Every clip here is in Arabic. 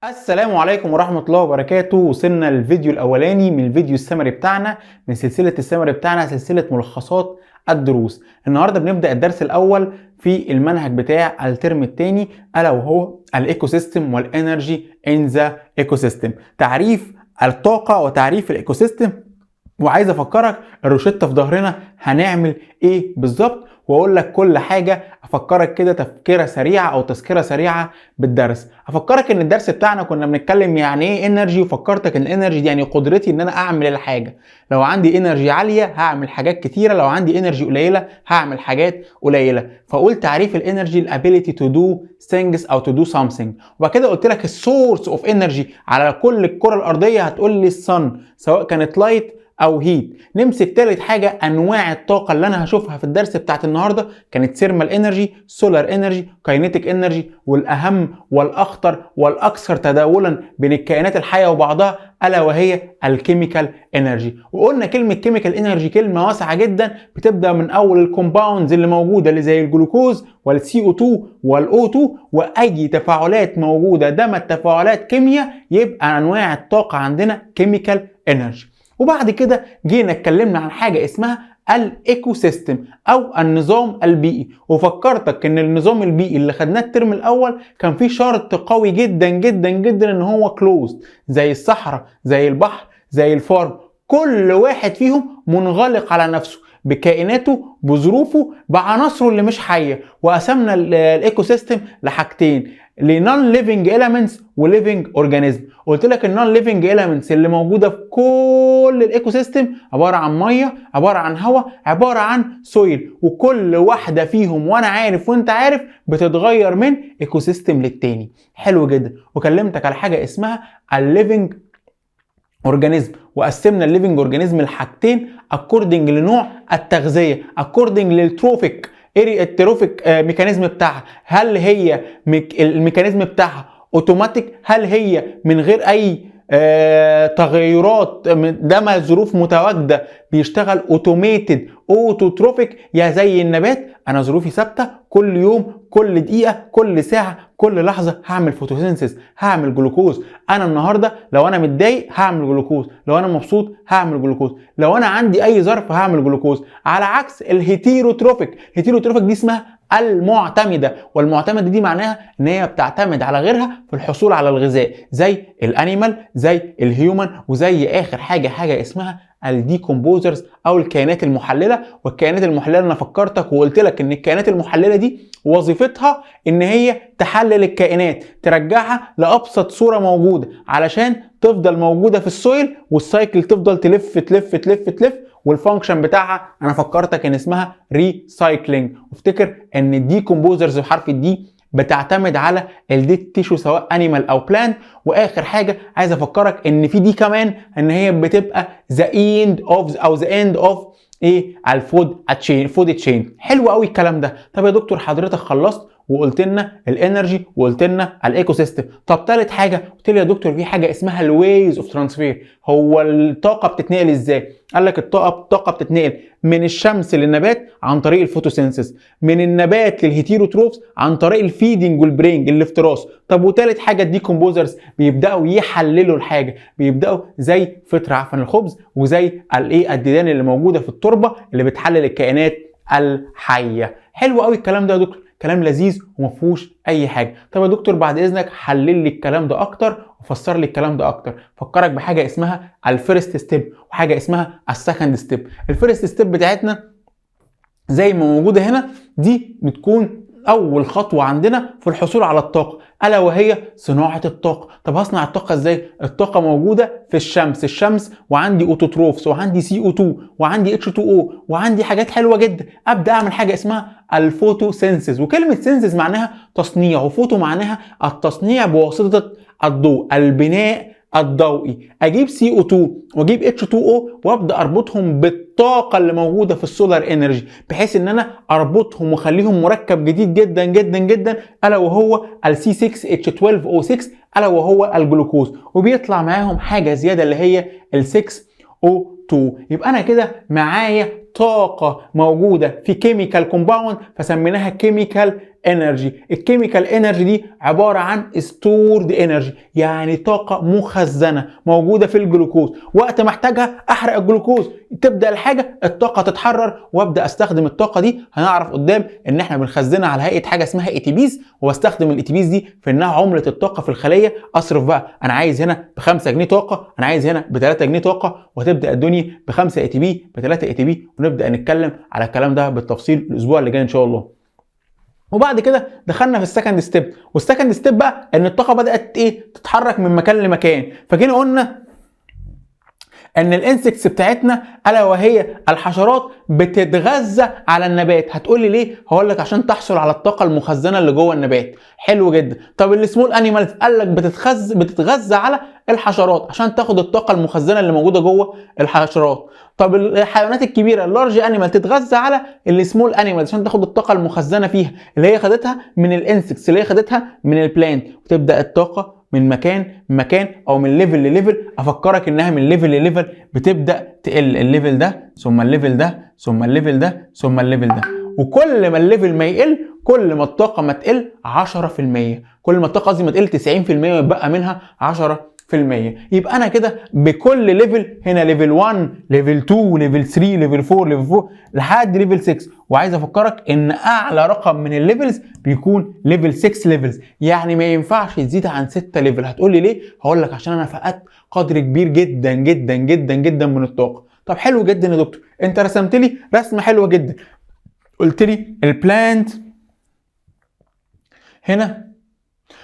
السلام عليكم ورحمة الله وبركاته. وصلنا للفيديو الأولاني من الفيديو السمري بتاعنا من سلسلة السمري بتاعنا، سلسلة ملخصات الدروس. النهاردة بنبدأ الدرس الأول في المنهج بتاع الترم الثاني، ألا وهو الإيكو سيستم والإنرجي إن ذا إيكو سيستم، تعريف الطاقة وتعريف الإيكو سيستم. وعايز أفكرك الروشتة في ظهرنا هنعمل إيه بالظبط، واقول لك كل حاجه، افكرك كده تفكيره سريعه او تذكره سريعه بالدرس. افكرك ان الدرس بتاعنا كنا بنتكلم يعني ايه انرجي، وفكرتك ان الانرجي دي يعني قدرتي ان انا اعمل الحاجه. لو عندي انرجي عاليه هعمل حاجات كتيره، لو عندي انرجي قليله هعمل حاجات قليله. فقلت تعريف الانرجي الابيليتي تو دو things او تو دو something. وبعد كده قلت لك السورس اوف انرجي على كل الكره الارضيه، هتقول لي الصن، سواء كانت لايت او هيت. نمسك تالت حاجه انواع الطاقه اللي انا هشوفها في الدرس بتاعت النهارده، كانت ثيرمال انرجي، سولار انرجي، كاينيتيك انرجي، والاهم والاخطر والاكثر تداولا بين الكائنات الحيه وبعضها الا وهي الكيميكال انرجي. وقلنا كلمه كيميكال انرجي كلمه واسعه جدا، بتبدا من اول الكومباوندز اللي موجوده اللي زي الجلوكوز والسي او 2 والاو 2، واي تفاعلات موجوده دامت تفاعلات كيمياء يبقى انواع الطاقه عندنا كيميكال انرجي. وبعد كده جينا اتكلمنا عن حاجه اسمها الايكو سيستم او النظام البيئي، وفكرتك ان النظام البيئي اللي خدناه الترم الاول كان فيه شرط قوي جدا جدا جدا ان هو كلوزد، زي الصحراء، زي البحر، زي الفارم، كل واحد فيهم منغلق على نفسه بكائناته بظروفه بعناصره اللي مش حيه. وقسمنا الايكو سيستم لحاجتين، لنون ليفنج اليمنتس وليفنج اورجانيزم. قلت لك النون ليفنج اليمنتس اللي موجوده في كل الايكو سيستم عباره عن ميه، عباره عن هواء، عباره عن سويل، وكل واحده فيهم وانا عارف وانت عارف بتتغير من ايكو سيستم للتاني. حلو جدا. وكلمتك على حاجه اسمها الليفنج اورجانيزم، وقسمنا الليفنج اورجانيزم لحاجتين اكوردنج لنوع التغذيه، اكوردنج للتروفيك التروفيك ميكانيزم بتاعها، هل هي الميكانيزم بتاعها اوتوماتيك، هل هي من غير اي تغيرات ده ظروف متواجده بيشتغل اوتوميتد اوتوتروفيك، يا زي النبات انا ظروفي ثابته، كل يوم كل دقيقه كل ساعه كل لحظه هعمل فوتوسينثيز، هعمل جلوكوز. انا النهارده لو انا متضايق هعمل جلوكوز، لو انا مبسوط هعمل جلوكوز، لو انا عندي اي ظرف هعمل جلوكوز. على عكس الهيتيروتروفيك، الهيتيروتروفيك دي اسمها المعتمده، والمعتمده دي معناها ان هي بتعتمد على غيرها في الحصول على الغذاء، زي الانيمال، زي الهيومن، وزي اخر حاجه اسمها الديكومبوزرز او الكائنات المحلله. والكائنات المحلله انا فكرتك وقلت لك ان الكائنات المحلله دي وظيفتها ان هي تحلل الكائنات، ترجعها لابسط صوره موجوده علشان تفضل موجوده في السويل، والسايكل تفضل تلف تلف تلف تلف. والفانكشن بتاعها انا فكرتك ان اسمها ريسايكلينج. وافتكر ان الديكومبوزرز بحرف الدي بتعتمد على الديد تيشو سواء انيمال او بلانت. واخر حاجه عايز افكرك ان في دي كمان ان هي بتبقى ذا اند اوف او ذا اند اوف ايه الفود تشين. حلو قوي الكلام ده. طب يا دكتور حضرتك خلصت وقلت لنا الانرجي وقلت لنا الايكو سيستم، طب ثالث حاجه قلت لي يا دكتور في حاجه اسمها الويز اوف ترانسفير، هو الطاقه بتتنقل ازاي؟ قال لك الطاقه بتتنقل من الشمس للنبات عن طريق الفوتوسينثيز، من النبات للهيتيروتروفز عن طريق الفيدنج والبرينج الافتراس. طب وثالث حاجه الديكومبوزرز بيبداوا يحللوا الحاجه، بيبداوا زي فطر عفن الخبز وزي الديدان اللي موجوده في التربه اللي بتحلل الكائنات الحيه. حلو قوي الكلام ده يا دكتور، كلام لذيذ وما فيهوش اي حاجه. طب يا دكتور بعد اذنك حلل لي الكلام ده اكتر وفسر لي الكلام ده اكتر. فكرك بحاجه اسمها الفيرست ستيب وحاجه اسمها السكند ستيب. الفيرست ستيب بتاعتنا زي ما موجوده هنا، دي بتكون اول خطوه عندنا في الحصول على الطاقه، الا وهي صناعه الطاقه. طب هصنع الطاقه ازاي؟ الطاقه موجوده في الشمس وعندي اوتوتروفز وعندي سي او 2 وعندي اتش 2 او وعندي حاجات حلوه جدا. ابدا اعمل حاجه اسمها الفوتوسينثيز، وكلمه سينثيز معناها تصنيع، وفوتو معناها التصنيع بواسطه الضوء، البناء الضوئي. اجيب سي او 2 واجيب اتش 2 او وابدا اربطهم بالطاقه اللي موجوده في السولار انرجي، بحيث ان انا اربطهم واخليهم مركب جديد جدا جدا جدا الا وهو السي 6 اتش 12 او 6 الا وهو الجلوكوز، وبيطلع معاهم حاجه زياده اللي هي ال 6 او 2. يبقى انا كده معايا طاقه موجوده في كيميكال كومباوند فسميناها كيميكال انرجي. الكيميكال انرجي دي عباره عن ستورد انرجي، يعني طاقه مخزنه موجوده في الجلوكوز، وقت ما احتاجها احرق الجلوكوز تبدا الحاجه الطاقه تتحرر وابدا استخدم الطاقه دي. هنعرف قدام ان احنا بنخزنها على هيئه حاجه اسمها اي تي بيز، وبستخدم الاي تي بيز دي في انها عمله الطاقه في الخليه. اصرف بقى، انا عايز هنا ب 5 جنيه طاقه، انا عايز هنا ب 3 جنيه طاقه، وهتبدا الدنيا ب 5 اي تي بي ب 3 اي تي بي، ونبدا نتكلم على الكلام ده بالتفصيل الاسبوع اللي جاي ان شاء الله. وبعد كده دخلنا في السكند ستيب، والسكند ستيب بقى ان الطاقه بدات تتحرك من مكان لمكان. فجينا قلنا ان الانسكتس بتاعتنا الا وهي الحشرات بتتغذى على النبات. هتقول لي ليه؟ هقول لك عشان تحصل على الطاقه المخزنه اللي جوه النبات. حلو جدا. طب السمول انيمالز قال لك بتتغذى على الحشرات عشان تاخد الطاقه المخزنه اللي موجوده جوه الحشرات. طب الحيوانات الكبيره اللارج انيمال تتغذى على السمول انيمالز عشان تاخد الطاقه المخزنه فيها اللي هي خدتها من الانسكتس، اللي هي خدتها من البلانت، وتبدا الطاقه من مكان او من ليفل لليفل. افكرك انها من ليفل لليفل بتبدا تقل، الليفل ده ثم الليفل ده ثم الليفل ده ثم الليفل ده، وكل ما الليفل ما يقل كل ما الطاقه ما تقل 10%، كل ما الطاقه قصدي ما تقل 90% ويبقى منها 10%. يبقى انا كده بكل ليفل، هنا ليفل 1 ليفل 2 ليفل 3 ليفل 4 ليفل 4 لحد ليفل 6. وعايز افكرك ان اعلى رقم من الليفلز بيكون ليفل 6 ليفلز، يعني ما ينفعش تزيد عن 6 ليفل. هتقول لي ليه؟ هقول لك عشان انا فقدت قدر كبير جدا جدا جدا جدا من الطاقه. طب حلو جدا يا دكتور، انت رسمت لي رسمه حلوه جدا، قلت لي البلانت هنا،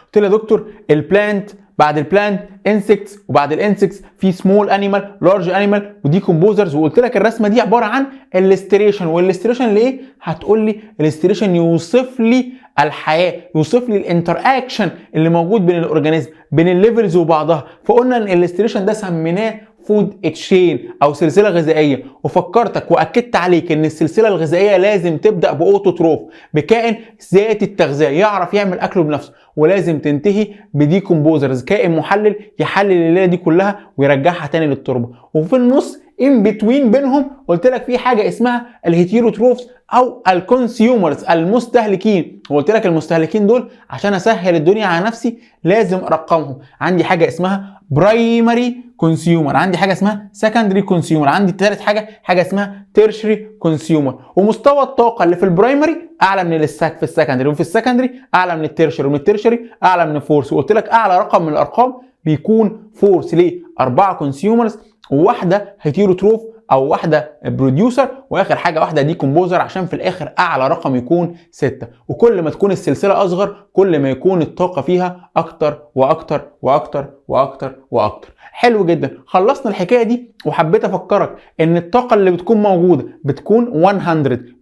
قلت لي يا دكتور البلانت، بعد البلانت انسكتس، وبعد الانسكتس في سمول انيمال لارج انيمال ودي كومبوزرز. وقلت لك الرسمه دي عباره عن الاستريشن. والاستريشن ليه؟ هتقول لي الاستريشن يوصف لي الحياه، يوصف لي الانتر اكشن اللي موجود بين الاورجانيزم بين الليفلز وبعضها. فقلنا ان الاستريشن ده سميناه فود تشين او سلسله غذائيه. وفكرتك واكدت عليك ان السلسله الغذائيه لازم تبدا باوتوتروف، بكائن ذاتي التغذيه يعرف يعمل اكله بنفسه، ولازم تنتهي بديكومبوزرز، كائن محلل يحلل الليله دي كلها ويرجعها تاني للتربه. وفي النص ان بتوين بينهم قلت لك في حاجه اسمها الهيتيروتروفز او الكونسيومرز المستهلكين. وقلت لك المستهلكين دول عشان اسهل الدنيا على نفسي لازم ارقمهم. عندي حاجه اسمها برايمري كونسيومر، عندي حاجه اسمها سكندري كونسيومر، عندي ثالث حاجه اسمها تيرشري كونسيومر. ومستوى الطاقه اللي في البرايمري اعلى من في السكندري، وفي السكندري اعلى من التيرشري، ومن التيرشري اعلى من الفورس. وقلت لك اعلى رقم من الارقام بيكون فورس. ليه؟ 4 كونسيومرز وواحده هيتيروتروف او واحده بروديوسر، واخر حاجه واحده دي كومبوزر، عشان في الاخر اعلى رقم يكون 6. وكل ما تكون السلسله اصغر كل ما يكون الطاقه فيها اكتر واكتر واكتر واكتر واكتر. حلو جدا، خلصنا الحكايه دي. وحبيت افكرك ان الطاقه اللي بتكون موجوده بتكون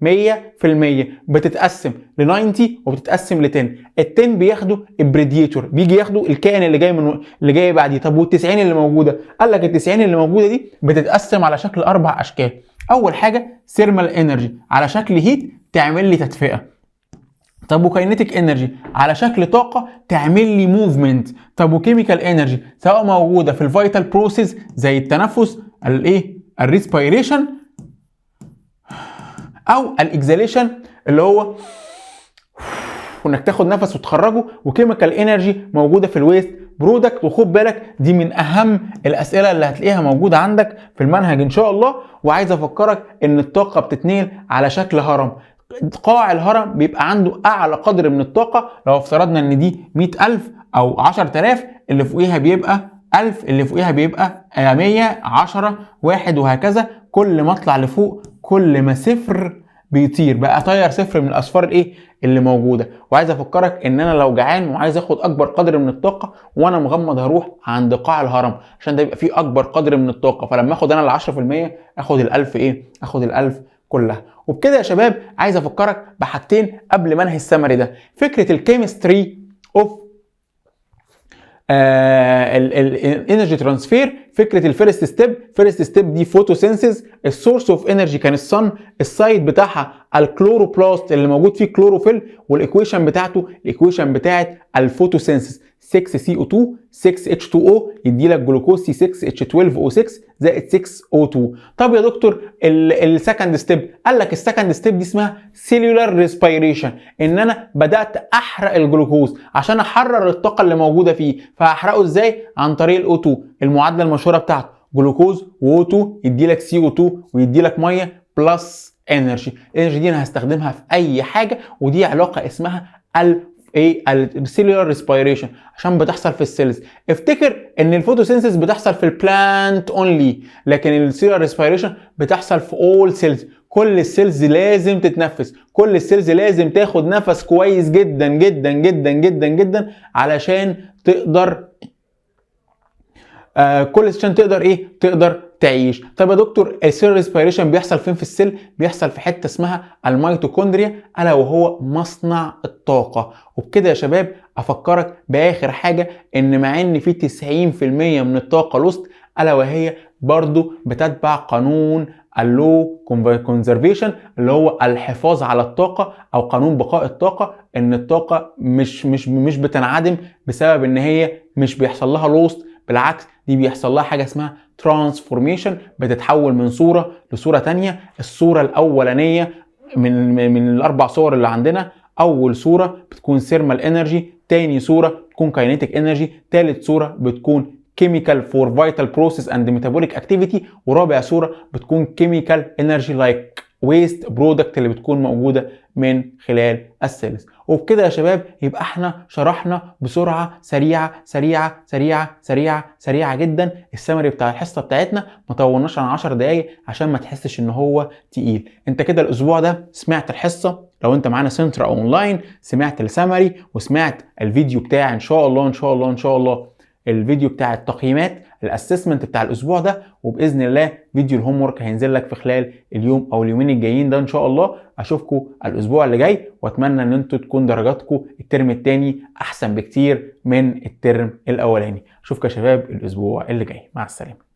100% بتتقسم ل 90 وبتتقسم ل 10. ال 10 بياخدوا البريديتور، بيجي ياخدوا الكائن اللي جاي بعديه. طب وال 90 اللي موجوده؟ قال لك ال 90 اللي موجوده دي بتتقسم على شكل 4 اشكال. اول حاجه ثيرمال انرجي على شكل هيت تعمل لي تدفئه. طب وكاينيتيك انرجي على شكل طاقه تعمل لي موفمنت. طب وكيميكال انرجي سواء موجوده في الفيتال بروسيس زي التنفس الريسبيريشن، او الاكزاليشن اللي هو انك تاخد نفس وتخرجه. وكيميكال انرجي موجوده في الويست برودكت. وخد بالك دي من اهم الاسئله اللي هتلاقيها موجوده عندك في المنهج ان شاء الله. وعايز افكرك ان الطاقه بتتنقل على شكل هرم. قاع الهرم بيبقى عنده اعلى قدر من الطاقه. لو افترضنا ان دي 100,000 او 10,000، اللي فوقيها بيبقى 1000، اللي فوقيها بيبقى 100 10 1 وهكذا. كل ما اطلع لفوق كل ما صفر بيطير، بقى طاير صفر من الاصفار اللي موجوده. وعايز افكرك ان انا لو جعان وعايز اخد اكبر قدر من الطاقه وانا مغمض هروح عند قاع الهرم عشان ده يبقى فيه اكبر قدر من الطاقه. فلما اخد انا ال 10% اخد ال1000 اخد ال1000 كلها. وبكده يا شباب عايز افكرك بحاجتين قبل ما انهي السمري ده. فكره الكيمستري اوف الانرجي ترانسفير فكره الفيرست ستيب. فيرست ستيب دي فوتوسينثيز، السورس اوف انرجي كان الصن، السايت بتاعها الكلوروبلاست اللي موجود فيه كلوروفيل، والايكويشن بتاعته الايكويشن بتاعت الفوتوسينثيز 6CO2 6H2O يدي لك جلوكوز C6H12O6 زائد 6O2. طب يا دكتور السكند ستيب، قال لك السكند ستيب دي اسمها سيلولار ريسبيريشن، ان انا بدات احرق الجلوكوز عشان احرر الطاقه اللي موجوده فيه. فهحرقه ازاي؟ عن طريق الاو2، المعادله المشهوره بتاعته جلوكوز و2 يدي لك CO2 ويدي لك ميه بلس انرجي. الانرجي دي انا هستخدمها في اي حاجه، ودي علاقه اسمها السيلولار ريسبيريشن عشان بتحصل في السيلز. افتكر ان الفوتوسينثيز بتحصل في البلانت اونلي، لكن السيلولار ريسبيريشن بتحصل في اول سيلز. كل السيلز لازم تتنفس، كل السيلز لازم تاخد نفس كويس جدا جدا جدا جدا جدا علشان تقدر تقدر تعيش. طب يا دكتور السيل ريسبيريشن بيحصل فين في السيل؟ بيحصل في حته اسمها الميتوكوندريا، الا وهو مصنع الطاقه. وبكده يا شباب افكرك باخر حاجه، ان مع ان في 90% من الطاقه لوست، الا وهي برضو بتتبع قانون اللو كونزرفيشن اللي هو الحفاظ على الطاقه، او قانون بقاء الطاقه، ان الطاقه مش بتنعدم بسبب ان هي مش بيحصل لها لوست، بالعكس دي بيحصل لها حاجه اسمها ترانسفورميشن، بتتحول من صوره لصوره تانية. الصوره الاولانيه من الاربع صور اللي عندنا، اول صوره بتكون ثيرمال انرجي، تاني صوره بتكون كاينيتيك انرجي، تالت صوره بتكون chemical for vital process and metabolic activity، ورابع صوره بتكون chemical energy like waste product اللي بتكون موجوده من خلال السيلز. وبكده يا شباب يبقى احنا شرحنا بسرعه سريعه سريعه سريعه سريعه سريعه جدا السمري بتاع الحصه بتاعتنا، ما طولناش عن 10 دقائق عشان ما تحسش ان هو تقيل. انت كده الاسبوع ده سمعت الحصه، لو انت معانا سنتر او اونلاين سمعت السمري وسمعت الفيديو بتاع ان شاء الله الفيديو بتاع التقييمات الاسسمنت بتاع الاسبوع ده، وباذن الله فيديو الهوم ورك هينزل لك في خلال اليوم او اليومين الجايين ده ان شاء الله. اشوفكم الاسبوع اللي جاي، واتمنى ان انتوا تكون درجاتكم الترم الثاني احسن بكتير من الترم الاولاني. اشوفكم يا شباب الاسبوع اللي جاي، مع السلامه.